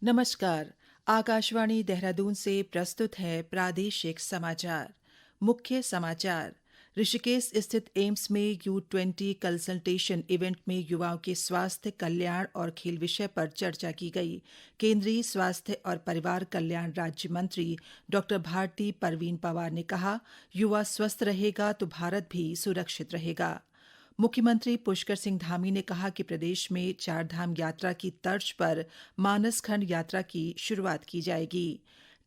नमस्कार। आकाशवाणी देहरादून से प्रस्तुत है प्रादेशिक समाचार। मुख्य समाचार। ऋषिकेश स्थित एम्स में U20 कंसल्टेशन इवेंट में युवाओं के स्वास्थ्य, कल्याण और खेल विषय पर चर्चा की गई। केंद्रीय स्वास्थ्य और परिवार कल्याण राज्य मंत्री डॉ भारती परवीन पवार ने कहा, युवा स्वस्थ रहेगा तो भारत भी सुरक्षित रहेगा। मुख्यमंत्री पुष्कर सिंह धामी ने कहा कि प्रदेश में चारधाम यात्रा की तर्ज पर मानसखंड यात्रा की शुरुआत की जाएगी।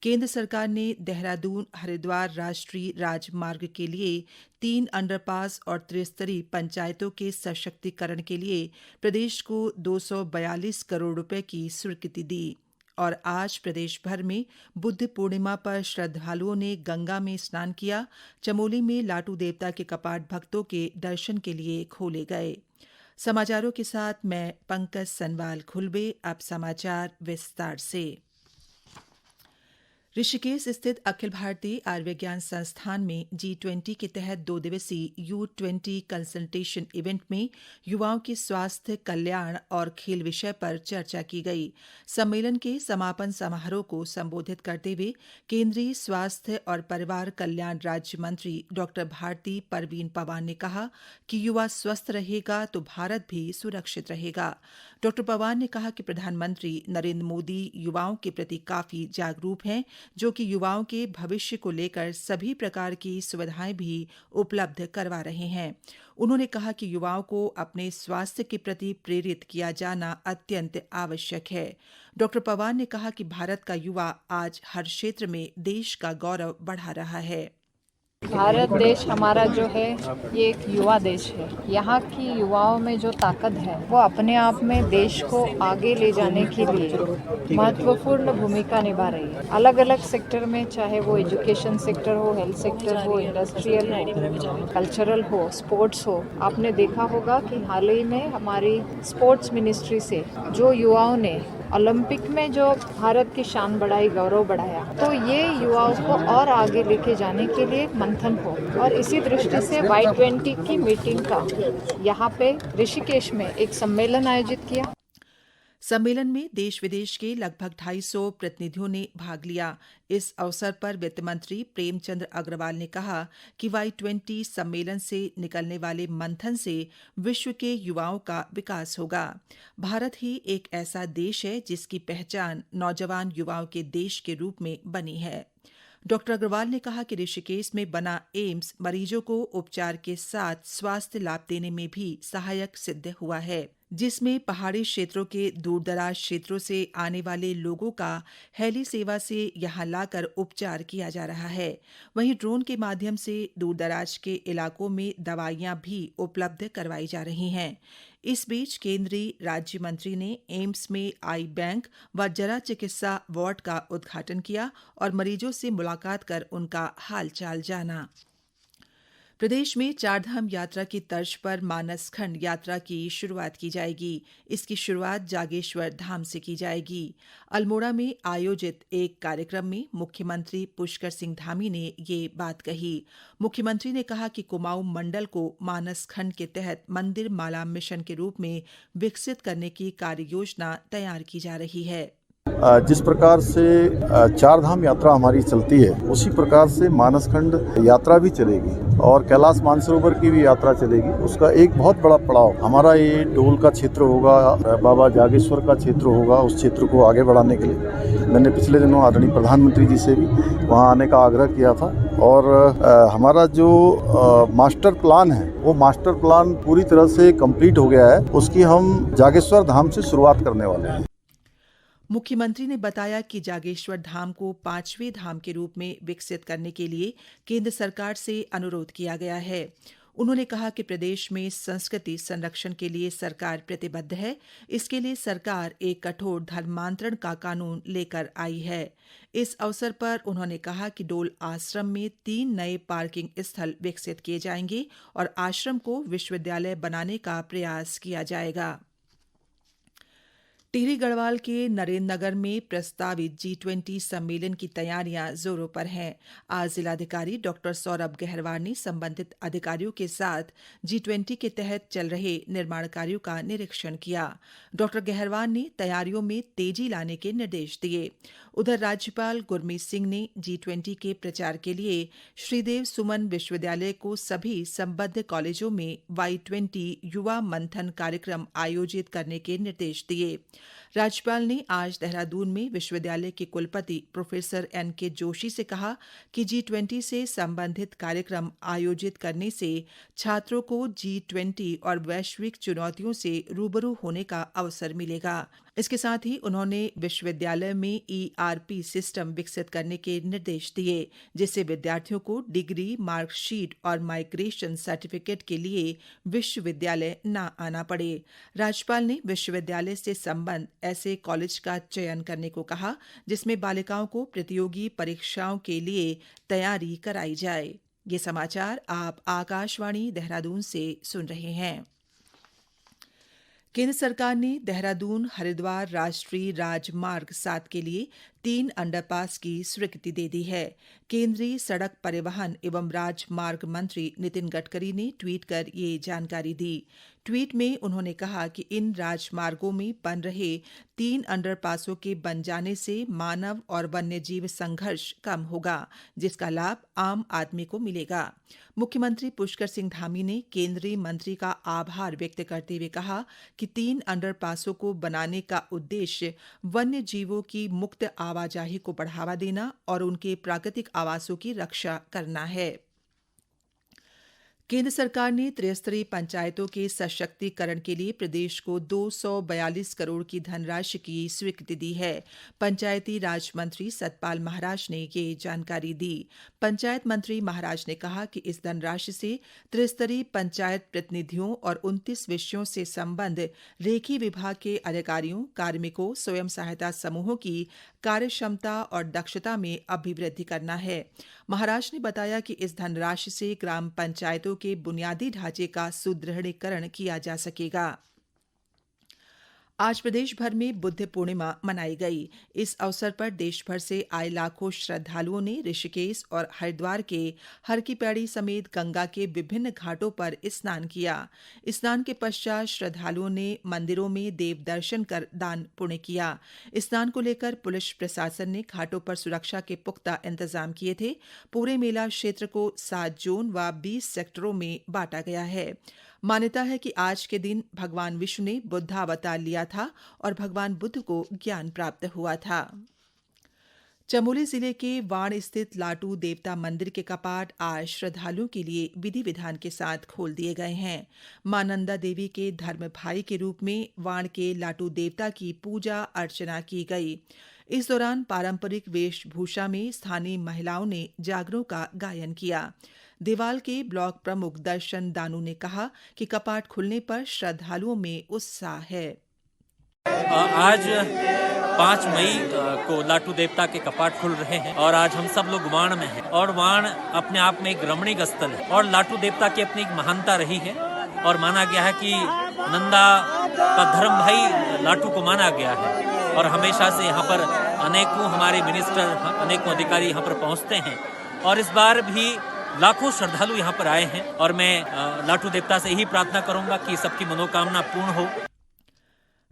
केंद्र सरकार ने देहरादून हरिद्वार राष्ट्रीय राजमार्ग के लिए 3 अंडरपास और त्रिस्तरीय पंचायतों के सशक्तिकरण के लिए प्रदेश को 242 करोड़ रुपए की स्वीकृति दी। और आज प्रदेश भर में बुद्ध पूर्णिमा पर श्रद्धालुओं ने गंगा में स्नान किया। चमोली में लाटू देवता के कपाट भक्तों के दर्शन के लिए खोले गए। समाचारों के साथ मैं पंकज सनवाल खुलबे। अब समाचार विस्तार से। ऋषिकेश स्थित अखिल भारतीय आयुर्विज्ञान संस्थान में G20 के तहत 2 दिवसीय U20 कंसल्टेशन इवेंट में युवाओं के स्वास्थ्य, कल्याण और खेल विषय पर चर्चा की गई। सम्मेलन के समापन समारोह को संबोधित करते हुए केंद्रीय स्वास्थ्य और परिवार कल्याण राज्य मंत्री डॉ भारती परवीन पवार ने कहा कि युवा स्वस्थ रहेगा तो भारत भी सुरक्षित रहेगा। डॉ पवार ने कहा कि प्रधानमंत्री नरेंद्र मोदी युवाओं के प्रति काफी जागरूक हैं, जो कि युवाओं के भविष्य को लेकर सभी प्रकार की सुविधाएं भी उपलब्ध करवा रहे हैं। उन्होंने कहा कि युवाओं को अपने स्वास्थ्य के प्रति प्रेरित किया जाना अत्यंत आवश्यक है। डॉ पवार ने कहा कि भारत का युवा आज हर क्षेत्र में देश का गौरव बढ़ा रहा है। भारत देश हमारा जो है ये एक युवा देश है। यहाँ की युवाओं में जो ताकत है वो अपने आप में देश को आगे ले जाने के लिए महत्वपूर्ण भूमिका निभा रही है। अलग अलग सेक्टर में, चाहे वो एजुकेशन सेक्टर हो, हेल्थ सेक्टर हो, इंडस्ट्रियल हो, कल्चरल हो, स्पोर्ट्स हो। आपने देखा होगा कि हाल ही में हमारी स्पोर्ट्स मिनिस्ट्री से जो युवाओं ने ओलंपिक में जो भारत की शान बढ़ाई, गौरव बढ़ाया, तो ये युवाओं को और आगे लेके जाने के लिए मंथन हो। और इसी दृष्टि से Y20 की मीटिंग का यहाँ पे ऋषिकेश में एक सम्मेलन आयोजित किया। सम्मेलन में देश विदेश के लगभग 250 प्रतिनिधियों ने भाग लिया। इस अवसर पर वित्त मंत्री प्रेमचंद अग्रवाल ने कहा कि Y20 सम्मेलन से निकलने वाले मंथन से विश्व के युवाओं का विकास होगा। भारत ही एक ऐसा देश है जिसकी पहचान नौजवान युवाओं के देश के रूप में बनी है। डॉ अग्रवाल ने कहा कि ऋषिकेश में बना एम्स मरीजों को उपचार के साथ स्वास्थ्य लाभ देने में भी सहायक सिद्ध हुआ है, जिसमें पहाड़ी क्षेत्रों के दूरदराज क्षेत्रों से आने वाले लोगों का हेली सेवा से यहां लाकर उपचार किया जा रहा है। वहीं ड्रोन के माध्यम से दूरदराज के इलाकों में दवाइयां भी उपलब्ध करवाई जा रही हैं। इस बीच केंद्रीय राज्य मंत्री ने एम्स में आई बैंक व जरा चिकित्सा वार्ड का उद्घाटन किया और मरीजों से मुलाकात कर उनका हालचाल जाना। प्रदेश में चारधाम यात्रा की तर्ज पर मानसखंड यात्रा की शुरुआत की जाएगी। इसकी शुरुआत जागेश्वर धाम से की जाएगी। अल्मोड़ा में आयोजित एक कार्यक्रम में मुख्यमंत्री पुष्कर सिंह धामी ने ये बात कही। मुख्यमंत्री ने कहा कि कुमाऊं मंडल को मानसखंड के तहत मंदिर माला मिशन के रूप में विकसित करने की कार्ययोजना तैयार की जा रही है। जिस प्रकार से चारधाम यात्रा हमारी चलती है, उसी प्रकार से मानसखंड यात्रा भी चलेगी और कैलाश मानसरोवर की भी यात्रा चलेगी। उसका एक बहुत बड़ा पड़ाव हमारा ये डोल का क्षेत्र होगा, बाबा जागेश्वर का क्षेत्र होगा। उस क्षेत्र को आगे बढ़ाने के लिए मैंने पिछले दिनों आदरणीय प्रधानमंत्री जी से भी वहाँ आने का आग्रह किया था और हमारा जो मास्टर प्लान है वो मास्टर प्लान पूरी तरह से कंप्लीट हो गया है। उसकी हम जागेश्वर धाम से शुरुआत करने वाले हैं। मुख्यमंत्री ने बताया कि जागेश्वर धाम को 5वें धाम के रूप में विकसित करने के लिए केंद्र सरकार से अनुरोध किया गया है। उन्होंने कहा कि प्रदेश में संस्कृति संरक्षण के लिए सरकार प्रतिबद्ध है। इसके लिए सरकार एक कठोर धर्मांतरण का कानून लेकर आई है। इस अवसर पर उन्होंने कहा कि डोल आश्रम में 3 नए पार्किंग स्थल विकसित किए जाएंगे और आश्रम को विश्वविद्यालय बनाने का प्रयास किया जाएगा। टिहरी गढ़वाल के नरेंद्र नगर में प्रस्तावित G20 सम्मेलन की तैयारियां जोरों पर हैं। आज जिलाधिकारी डॉ सौरभ गहरवार ने संबंधित अधिकारियों के साथ G20 के तहत चल रहे निर्माण कार्यों का निरीक्षण किया। डॉ गहरवार ने तैयारियों में तेजी लाने के निर्देश दिए। उधर राज्यपाल गुरमीत सिंह ने G20 के प्रचार के लिए श्रीदेव सुमन विश्वविद्यालय को सभी संबद्ध कॉलेजों में Y20 युवा मंथन कार्यक्रम आयोजित करने के निर्देश दिए। राज्यपाल ने आज देहरादून में विश्वविद्यालय के कुलपति प्रोफेसर NK जोशी से कहा कि G20 से संबंधित कार्यक्रम आयोजित करने से छात्रों को G20 और वैश्विक चुनौतियों से रूबरू होने का अवसर मिलेगा। इसके साथ ही उन्होंने विश्वविद्यालय में ERP सिस्टम विकसित करने के निर्देश दिए, जिससे विद्यार्थियों को डिग्री, मार्कशीट और माइग्रेशन सर्टिफिकेट के लिए विश्वविद्यालय न आना पड़े। राज्यपाल ने विश्वविद्यालय से संबद्ध ऐसे कॉलेज का चयन करने को कहा जिसमें बालिकाओं को प्रतियोगी परीक्षाओं के लिए तैयारी कराई जाए। ये समाचार आप आकाशवाणी देहरादून से सुन रहे हैं। केंद्र सरकार ने देहरादून हरिद्वार राष्ट्रीय राजमार्ग 7 के लिए 3 अंडरपास की स्वीकृति दे दी है। केंद्रीय सड़क परिवहन एवं राजमार्ग मंत्री नितिन गडकरी ने ट्वीट कर ये जानकारी दी। ट्वीट में उन्होंने कहा कि इन राजमार्गों में बन रहे 3 अंडरपासों के बन जाने से मानव और वन्यजीव संघर्ष कम होगा, जिसका लाभ आम आदमी को मिलेगा। मुख्यमंत्री पुष्कर सिंह धामी ने केंद्रीय मंत्री का आभार व्यक्त करते हुए कहा कि 3 अंडरपासों को बनाने का उद्देश्य वन्यजीवों की मुक्त आवाजाही को बढ़ावा देना और उनके प्राकृतिक आवासों की रक्षा करना है। केंद्र सरकार ने त्रिस्तरीय पंचायतों के सशक्तिकरण के लिए प्रदेश को 242 करोड़ की धनराशि की स्वीकृति दी है। पंचायती राज मंत्री सतपाल महाराज ने ये जानकारी दी। पंचायत मंत्री महाराज ने कहा कि इस धनराशि से त्रिस्तरीय पंचायत प्रतिनिधियों और 29 विषयों से संबद्ध रेखी विभाग के अधिकारियों, कार्मिकों, स्वयं सहायता समूहों की कार्यक्षमता और दक्षता में अभिवृद्धि करना है। महाराज ने बताया कि इस धनराशि से ग्राम पंचायतों के बुनियादी ढांचे का सुदृढ़ीकरण किया जा सकेगा। आज प्रदेश भर में बुद्ध पूर्णिमा मनाई गई। इस अवसर पर देश भर से आए लाखों श्रद्धालुओं ने ऋषिकेश और हरिद्वार के हर की पैड़ी समेत गंगा के विभिन्न घाटों पर स्नान किया। स्नान के पश्चात श्रद्धालुओं ने मंदिरों में देव दर्शन कर दान पुण्य किया। स्नान को लेकर पुलिस प्रशासन ने घाटों पर सुरक्षा के पुख्ता इंतजाम किए थे। पूरे मेला क्षेत्र को 7 जोन व 20 सेक्टरों में बांटा गया है। मान्यता है कि आज के दिन भगवान विष्णु ने बुद्धावतार लिया था और भगवान बुद्ध को ज्ञान प्राप्त हुआ था। चमोली जिले के वाण स्थित लाटू देवता मंदिर के कपाट आज श्रद्धालुओं के लिए विधि विधान के साथ खोल दिए गए हैं। मां नंदा देवी के धर्म भाई के रूप में वाण के लाटू देवता की पूजा अर्चना की गई। इस दौरान पारंपरिक वेशभूषा में स्थानीय महिलाओं ने जागरों का गायन किया। देवाल के ब्लॉक प्रमुख दर्शन दानू ने कहा कि कपाट खुलने पर श्रद्धालुओं में उत्साह है। आज 5 मई को लाटू देवता के कपाट खुल रहे हैं और आज हम सब लोग वाण में हैं और वाण अपने आप में एक रमणीक स्थल है और लाटू देवता की अपनी एक महानता रही है और माना गया है कि नंदा का धर्म भाई लाटू को माना गया है और हमेशा से यहाँ पर अनेकों हमारे मिनिस्टर, अनेकों अधिकारी यहाँ पर पहुँचते हैं और इस बार भी लाखों श्रद्धालु यहाँ पर आए हैं और मैं लाटू देवता से यही प्रार्थना करूंगा कि सबकी मनोकामना पूर्ण हो।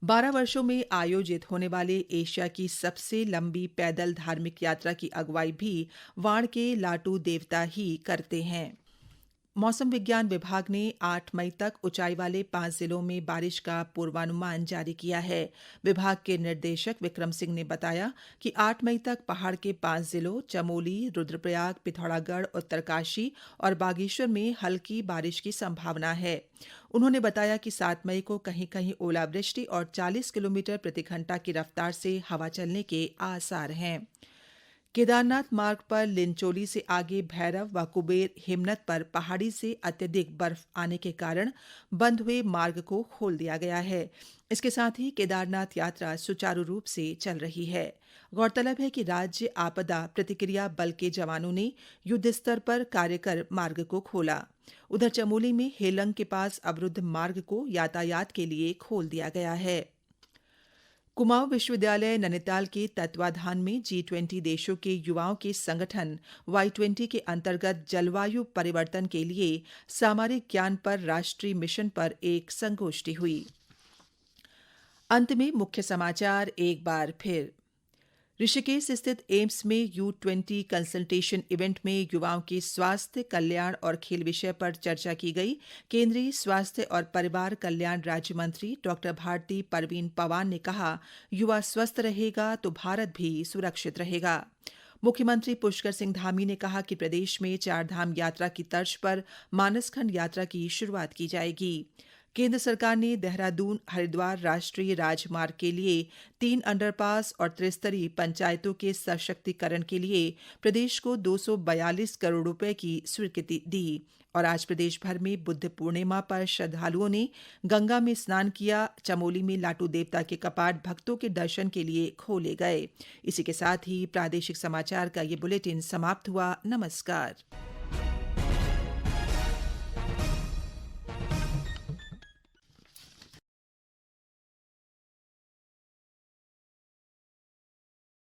12 वर्षों में आयोजित होने वाले एशिया की सबसे लंबी पैदल धार्मिक यात्रा की अगुवाई भी वाण के लाटू देवता ही करते हैं। मौसम विज्ञान विभाग ने 8 मई तक ऊंचाई वाले 5 जिलों में बारिश का पूर्वानुमान जारी किया है। विभाग के निर्देशक विक्रम सिंह ने बताया कि 8 मई तक पहाड़ के 5 जिलों चमोली, रुद्रप्रयाग, पिथौरागढ़, उत्तरकाशी और बागेश्वर में हल्की बारिश की संभावना है। उन्होंने बताया कि 7 मई को कहीं-कहीं ओलावृष्टि और 40 किलोमीटर प्रति घंटा की रफ्तार से हवा चलने के आसार हैं। केदारनाथ मार्ग पर लिंचोली से आगे भैरव व कुबेर हिमनद पर पहाड़ी से अत्यधिक बर्फ आने के कारण बंद हुए मार्ग को खोल दिया गया है। इसके साथ ही केदारनाथ यात्रा सुचारू रूप से चल रही है। गौरतलब है कि राज्य आपदा प्रतिक्रिया बल के जवानों ने युद्ध स्तर पर कार्य कर मार्ग को खोला। उधर चमोली में हेलंग के पास अवरुद्ध मार्ग को यातायात के लिए खोल दिया गया है। कुमाऊं विश्वविद्यालय नैनीताल के तत्वाधान में G20 देशों के युवाओं के संगठन Y20 के अंतर्गत जलवायु परिवर्तन के लिए सामरिक ज्ञान पर राष्ट्रीय मिशन पर एक संगोष्ठी हुई। अंत में मुख्य समाचार एक बार फिर। ऋषिकेश स्थित एम्स में U20 कंसल्टेशन इवेंट में युवाओं के स्वास्थ्य, कल्याण और खेल विषय पर चर्चा की गई। केंद्रीय स्वास्थ्य और परिवार कल्याण राज्य मंत्री डॉ भारती परवीन पवार ने कहा, युवा स्वस्थ रहेगा तो भारत भी सुरक्षित रहेगा। मुख्यमंत्री पुष्कर सिंह धामी ने कहा कि प्रदेश में चारधाम यात्रा की तर्ज पर मानसखंड यात्रा की शुरुआत की जाएगी। केंद्र सरकार ने देहरादून हरिद्वार राष्ट्रीय राजमार्ग के लिए 3 अंडरपास और त्रिस्तरीय पंचायतों के सशक्तिकरण के लिए प्रदेश को 242 करोड़ रुपए की स्वीकृति दी। और आज प्रदेश भर में बुद्ध पूर्णिमा पर श्रद्धालुओं ने गंगा में स्नान किया। चमोली में लाटू देवता के कपाट भक्तों के दर्शन के लिए खोले गए। इसी के साथ ही प्रादेशिक समाचार का ये बुलेटिन समाप्त हुआ। नमस्कार।